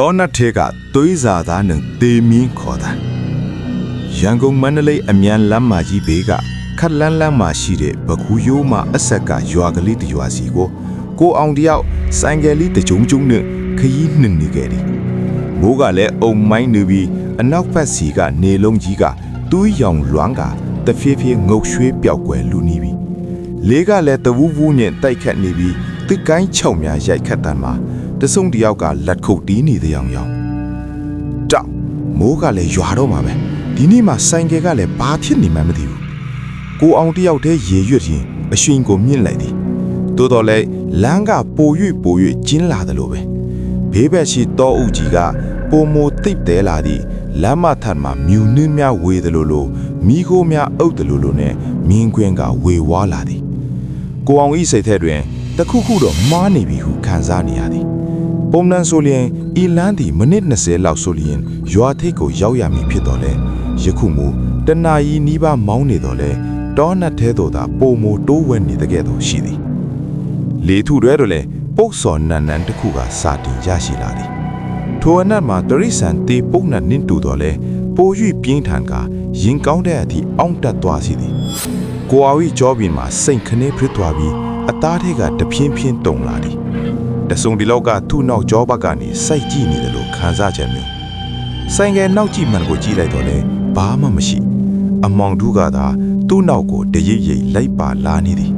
တောနတ်ထဲကသွေးစာသားနဲ့တေမင်းခေါ်တာရန်ကုန်မန္တလေးအမြန်လမ်းမကြီးဘေးကခက်လန်းလန်းမှာရှိတဲ့ဘကူရိုးမှာအဆက်ကရွာကလေးတရွာစီကိုအောင်တယောက်ဆိုင်ကယ်လေးတကြုံကြုံနဲ့ခရီးနှင်နေကြတယ်မိုးကလည်းအုံမိုင်းနေပြီးအနောက်ဘက်စီကနေလုံးကြီးကတူးရောင်လွမ်းကတဖြည်းဖြည်းငုတ်ရွှေးပြောက်ွယ်လူနေပြီလေးကလည်းတဝူးဝူးနဲ့တိုက်ခတ်နေပြီးတစ်ကိုင်းချောက်များရိုက်ခတ်တမ်းမှာတဆုံတယောက်ကလက်ခုပ်တီးနေတဲ့ရောင်တောက်မိုးကလည်းရွာတော့မှာပဲဒီနေ့မှဆိုင်ကယ်ကလည်းဘာဖြစ်နေမှမသိဘူးကိုအောင်တယောက်တည်းရေရွတ်ရင်အရှင်ကိုမြင့်လိုက်သည်တိုးတော်လဲလမ်းကပို၍ကျင်းလာတယ်လို့ပဲဘေးဘက်ရှိတောအုပ်ကြီးကပုံမိုတိတ်တဲလာသည့်လမ်းမထပ်မှာမြူနှင်းများဝေတယ်လို့မိခိုးများအုပ်တယ်လို့နဲ့မြင်းကွင်းကဝေဝါလာသည်ကိုအောင်ဤစိတ်ထဲတွင်တခုခုတော့မားနေပြီဟုခံစားနေရသည်ပုံနှံဆိုလျင်ဤလန်းသည်မိနစ်20လောက်ဆိုလျင်ရွာထိပ်ကိုရောက်ရမည်ဖြစ်တော်လဲယခုမူတနာရီနီးပါးမောင်းနေတော်လဲတောနတ်ထဲသို့သာပုံမိုတိုးဝဲနေတဲ့ကဲ့သို့ရှိသည်လေထုရဲတော့လဲပုတ်စော်နန်တစ်ခုကစာတင်ရရှိလာသည်ထိုအနက်မှာတရိษံတေပုတ်နတ်နင်းတူတော်လဲပို၍ပြင်းထန်ကရင်ကောင်းတဲ့အထိအောင့်တက်သွားစီသည်ကိုအဝီကြောပင်မှာစိတ်ခနေဖြစ်သွားပြီးအသားထဲကတဖြင်းဖြင်းတုံလာသည်တဆုံဒီလောက်ကသူ့နောက်ကြောဘက်ကနေစိုက်ကြည့်နေတယ်လို့ခံစားချက်မျိုးဆိုင်ကယ်နောက်ကြည့်မှန်ကိုကြည့်လိုက်တော့လဲဘာမှမရှိအမောင်တို့ကသာသူ့နောက်ကိုတရိပ်ရိပ်လိုက်ပါလာနေသည်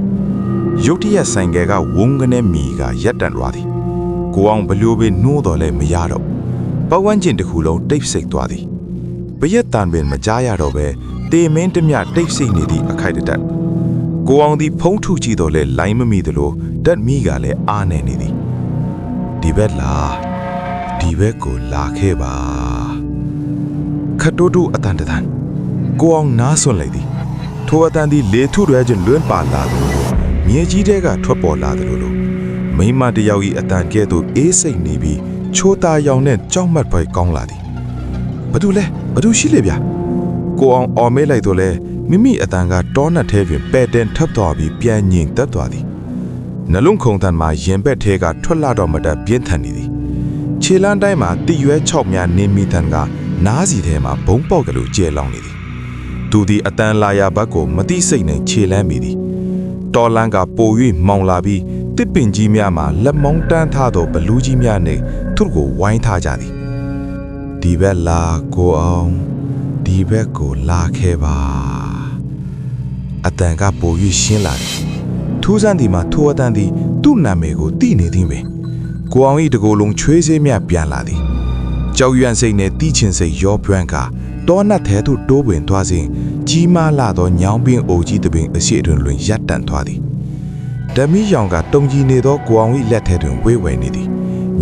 ရုတ်တရက်ဆိုင်ကယ်ကဝုန်းကနေမီကရက်တန်သွားသည်ကိုအောင်ဘလို့ပဲနှိုးတော်လဲမရတော့ပဝန်းကျင်တစ်ခုလုံးတိတ်ဆိတ်သွားသည်ပရက်တန်ပင်မကြားရတော့ပဲတေမင်းတမျှတိတ်ဆိတ်နေသည့်အခိုက်တတ်ကိုအောင်သည်ဖုံးထုကြည့်တော်လဲလိုင်းမမိသလိုဓာတ်မီကလည်းအားနေနေသည်ဒီဘက်လာဒီဘက်ကိုလာခဲ့ပါခတ်တိုးတိုးအတန်တန်ကိုအောင်နားဆွန့်လိုက်သည်ထိုအတန်သည်လေထုရဲချင်းလွန်းပါလာသလိုမြေကြီးတဲကထွက်ပေါ်လာသလိုမိမတယောက်၏အတန်ကဲ့သို့အေးစိတ်နေပြီးချိုးသားရောင်နဲ့ကြောက်မတ်ပွဲကောင်းလာသည်ဘာလို့ရှိလေဗျာကိုအောင်အော်မဲလိုက်တော့လဲမိမိအတန်ကတောနတ်ထဲတွင်ပဲ့တင်ထပ်သွားပြီးပြန်ညင်တက်သွားသည်နှလုံးခုန်တန်မှာရင်ဘက်ထဲကထွက်လာတော့မတတ်ပြင်းထန်နေသည်ခြေလမ်းတိုင်းမှာတိရွဲ6များနေမိတန်ကနားစီထဲမှာဘုံပေါက်ကလေးကျဲလောင်နေသည်သူသည်အတန်လာရဘက်ကိုမတိစိတ်နဲ့ခြေလမ်းမိသည်တော်လန်းကပို၍မောင်လာပြီးတစ်ပင်ကြီးများမှာလက်မောင်းတန်းထားသောဘလူးကြီးများနှင့်သူ့ကိုဝိုင်းထားကြသည်ဒီဘက်လာကိုအောင်ဒီဘက်ကိုလာခဲ့ပါအတန်ကပို၍ရှင်းလာသည်ထူးဆန်းသည်မှာထိုအတန်သည်သူ့နာမည်ကိုသိနေသည်ပင်ကိုအောင်၏တကိုယ်လုံးချွေးစေးမြပြန်လာသည်ကြောက်ရွံ့စိတ်နှင့်တီးချင်စိတ်ရောပွန်းကတောနတ်ထဲသို့တိုးပင်သွားစဉ်ကြီးမားလာသောညောင်ပင်အိုကြီးတစ်ပင်အရှိအတွင်လွင်ရပ်တန့်သွားသည်ဓမီရောင်ကတုံကြီးနေသောကိုအောင်၏လက်ထဲတွင်ဝေးဝဲနေသည်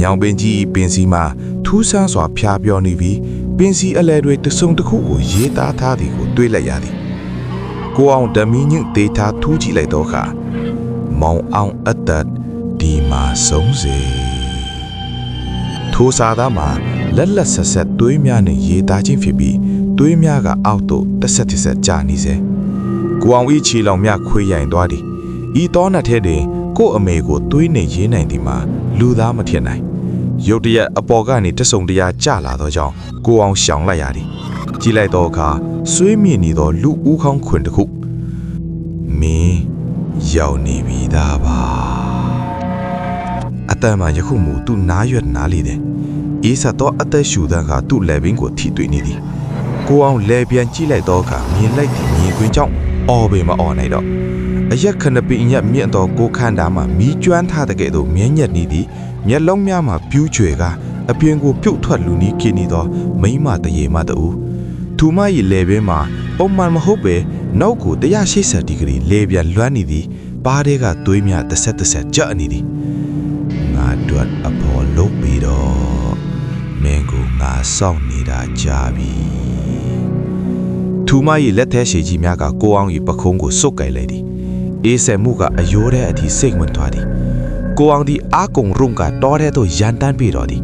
ညောင်ပင်ကြီး၏ပင်စီမှထူးဆန်းစွာဖျားပြောနေပြီးပင်စီအလဲတွေတဆုံတစ်ခုကိုရေးသားထားသည်ကိုတွေးလိုက်ရသည်ကိုအောင်ဓမီညင့်ဒေတာထူးကြည့်လိုက်သောအခါမောင်အောင်အသက်ဒီမှာဆုံးစေထိုစာသားမှာလက်လက်ဆက်ဆက်သွေးများနဲ့ရေးသားခြင်းဖြစ်ပြီးသွေးများကအောက်သို့တစ်ဆက်ကျနေစေကိုအောင်ဤချီလောင်များခွေရိုင်သွားသည်ဤတောနတ်ထဲတွင်ကို့အမေကိုသွေးနှင့်ရေးနိုင်သည်မှာလူသားမထင်နိုင်ရုတ်တရက်အပေါ်ကနေတဆုံတရာကျလာသောကြောင့်ကိုအောင်ရှောင်လိုက်ရသည်ကြည့်လိုက်သောအခါဆွေးမြင့်နေသောလူဦးခေါင်းခွင်တစ်ခုမင်းရောက်နေပြီသားပါအတန်မှာယခုမူသူနားရွက်နားလေတယ်အေးဆက်သောအသက်ရှူသံကသူ့လက်ပင်ကိုထိတွေ့နေသည်ကိုအောင်လဲပြန်ကြည့်လိုက်သောအခါမြင်လိုက်သည့်မြင်ကွင်းကြောင့်အော်ပေမအော်နိုင်တော့အရက်ခဏပင်ရက်မြင့်သောကိုခန္ဓာမှာမီးကျွမ်းထားတဲ့ကဲ့သို့မြဲညက်နေသည်မျက်လုံးများမှာပြူးချွေကအပြင်ကိုပြုတ်ထွက်လူနီးခင်းနေသောမိမတရေမတူသူမ၏လေပင်မှာပုံမှန်မဟုတ်ပဲနောက်ကို180ဒီဂရီလေပြန်လွှမ်းနေသည်ပါးတွေကသွေးများတစ်ဆက်ကြက်နေသည်ငါတို့အဖော်လုပ်ပြီးတော့မင်းကိုငါစောင့်နေတာကြာပြီသူမ၏လက်ထဲရှည်ကြီးများကကိုအောင်၏ပခုံးကိုစုပ်ကိုင်လိုက်သည်အေးဆယ်မှုကအယိုးတဲ့အထိစိတ်ဝင်သွားသည်ကိုအောင်သည်အာကုံရုံကတောထဲသို့ရန်တန်းပြေတော်သည်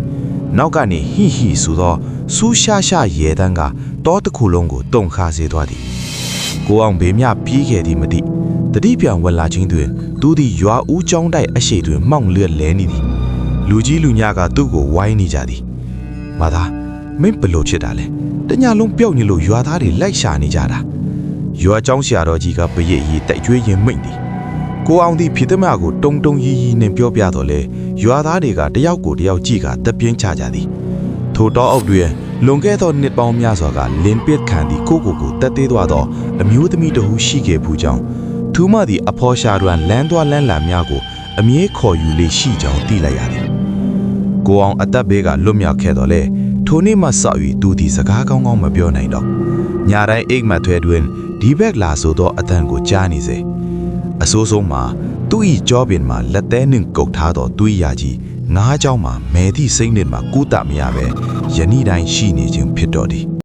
နောက်ကနေဟိဟိဆိုသောစူးရှာရဲတန်းကတောတစ်ခုလုံးကိုတုံခါစေသွားသည်ကိုအောင်ဘေးမြပြေးခဲ့သည်မသိတတိပြန်ဝင်လာခြင်းတွင်သူသည်ရွာဦးကျောင်းတိုက်အရှိတွင်မှောင်လျက်လဲနေသည်လူကြီးလူညာကသူ့ကိုဝိုင်းနေကြသည် မာသားမင်းဘယ်လိုဖြစ်တာလဲတညလုံးပျောက်နေလို့ရွာသားတွေလိုက်ရှာနေကြတာရွာเจ้าဆရာတော်ကြီးကပရိတ်ရီတိုက်ကျွေးရင်မိတ်သည်ကိုအောင်သည်ဖြစ်သမျှကိုတုံတုံရီရီနဲ့ပြောပြတော့လေရွာသားတွေကတယောက်ကိုတယောက်ကြည့်ကတပ်ပြင်းချကြသည်ထိုတော့အောက်တွင်လွန်ခဲ့သောနှစ်ပေါင်းများစွာကလင်ပစ်ခံသည့်ကိုတက်သေးသွားသောအမျိုးသမီးတဦးရှိခဲ့ဘူးကြောင်းထူးမသည့်အဖော်ရှာတွင်လမ်းသွားလမ်းလာများကိုအမြဲခေါ်ယူလေးရှိကြောင်းသိလိုက်ရသည်ကိုအောင်အသက်ဘေးကလွတ်မြောက်ခဲ့တော့လေထိုနေ့မှစ၍သူသည်စကားကောင်းကောင်းမပြောနိုင်တော့ညတိုင်းအိတ်မက်ထွဲတွင်ဒီဘက်လာဆိုသောအတန်ကိုကြားနေစေအဆိုးဆုံးမှာသူ၏ကြောပင်မှာလက်သေးနှင့်ကုတ်ထားသောသွေးရကြီးငါးကြောင်းမှာမဲသည့်စိမ့်နှင့်မှာကူးတမရပဲယနေ့တိုင်းရှိနေခြင်းဖြစ်တော်သည်